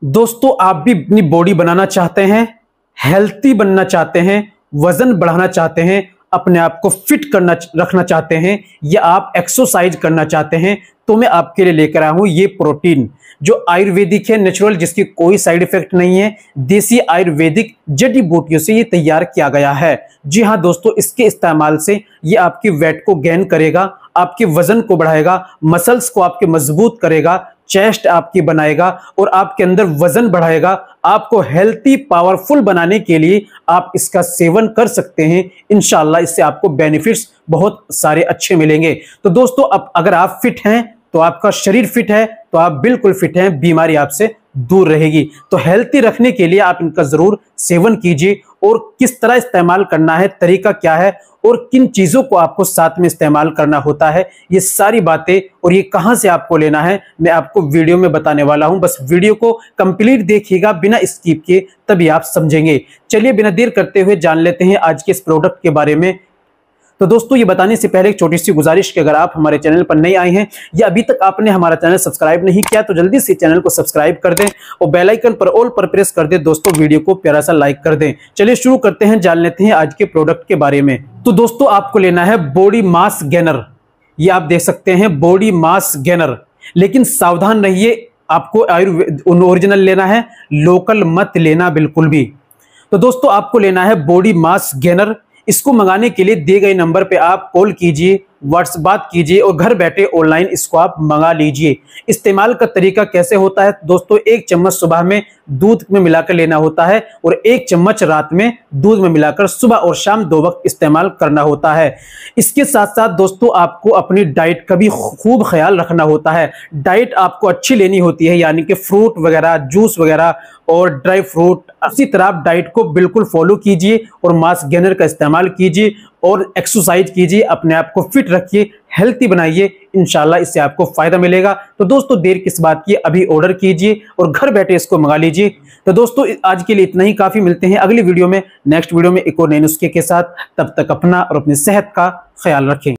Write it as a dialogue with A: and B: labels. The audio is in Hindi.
A: दोस्तों, आप भी अपनी बॉडी बनाना चाहते हैं, हेल्थी बनना चाहते हैं, वजन बढ़ाना चाहते हैं, अपने आप को फिट करना रखना चाहते हैं या आप एक्सरसाइज करना चाहते हैं, तो मैं आपके लिए लेकर आया हूं ये प्रोटीन जो आयुर्वेदिक है, नेचुरल, जिसकी कोई साइड इफेक्ट नहीं है। देसी आयुर्वेदिक जड़ी बूटियों से ये तैयार किया गया है। जी हां दोस्तों, इसके इस्तेमाल से ये आपकी वेट को गेन करेगा, आपके वजन को बढ़ाएगा, मसल्स को आपके मजबूत करेगा, चेस्ट आपकी बनाएगा और आपके अंदर वजन बढ़ाएगा। आपको हेल्थी पावरफुल बनाने के लिए आप इसका सेवन कर सकते हैं। इंशाल्लाह इससे आपको बेनिफिट्स बहुत सारे अच्छे मिलेंगे। तो दोस्तों, अब अगर आप फिट हैं तो आपका शरीर फिट है तो आप बिल्कुल फिट हैं, बीमारी आपसे दूर रहेगी। तो हेल्थी रखने के लिए आप इनका जरूर सेवन कीजिए। और किस तरह इस्तेमाल करना है, तरीका क्या है और किन चीजों को आपको साथ में इस्तेमाल करना होता है, ये सारी बातें और ये कहां से आपको लेना है, मैं आपको वीडियो में बताने वाला हूं। बस वीडियो को कंप्लीट देखिएगा बिना स्किप किए, तभी आप समझेंगे। चलिए बिना देर करते हुए जान लेते हैं आज के इस प्रोडक्ट के बारे में। तो दोस्तों, ये बताने से पहले एक छोटी सी गुजारिश कि अगर आप हमारे चैनल पर नए आए हैं या अभी तक आपने हमारा चैनल सब्सक्राइब नहीं किया तो जल्दी से चैनल को सब्सक्राइब कर दें और बेल आइकन पर ऑल पर प्रेस कर दें। दोस्तों, वीडियो को प्यारा सा लाइक कर दें। चलिए शुरू करते हैं, जान लेते हैं आज के प्रोडक्ट के बारे में। तो दोस्तों, आपको लेना है बॉडी मास गेनर। ये आप देख सकते हैं, बॉडी मास गेनर। लेकिन सावधान रहिए, आपको ओरिजिनल लेना है, लोकल मत लेना बिल्कुल भी। तो दोस्तों, आपको लेना है बॉडी मास गेनर। इसको मंगाने के लिए दिए गए नंबर पे आप कॉल कीजिए, व्हाट्सएप बात कीजिए और घर बैठे ऑनलाइन इसको आप मंगा लीजिए। इस्तेमाल का तरीका कैसे होता है दोस्तों, 1 चम्मच सुबह में दूध में मिलाकर लेना होता है और 1 चम्मच रात में दूध में मिलाकर सुबह और शाम 2 वक्त इस्तेमाल करना होता है। इसके साथ साथ दोस्तों, आपको अपनी डाइट का भी खूब ख्याल रखना होता है। डाइट आपको अच्छी लेनी होती है, यानी कि फ्रूट वगैरह, जूस वगैरह और ड्राई फ्रूट। इसी तरह आप डाइट को बिल्कुल फॉलो कीजिए और मास गेनर का इस्तेमाल कीजिए और एक्सरसाइज कीजिए, अपने आप को फिट रखिए, हेल्थी बनाइए। इंशाल्लाह इससे आपको फायदा मिलेगा। तो दोस्तों, देर किस बात की, अभी ऑर्डर कीजिए और घर बैठे इसको मंगा लीजिए। तो दोस्तों, आज के लिए इतना ही काफी। मिलते हैं अगली वीडियो में, नेक्स्ट वीडियो में एक और नए नुस्खे के साथ। तब तक अपना और अपनी सेहत का ख्याल रखें।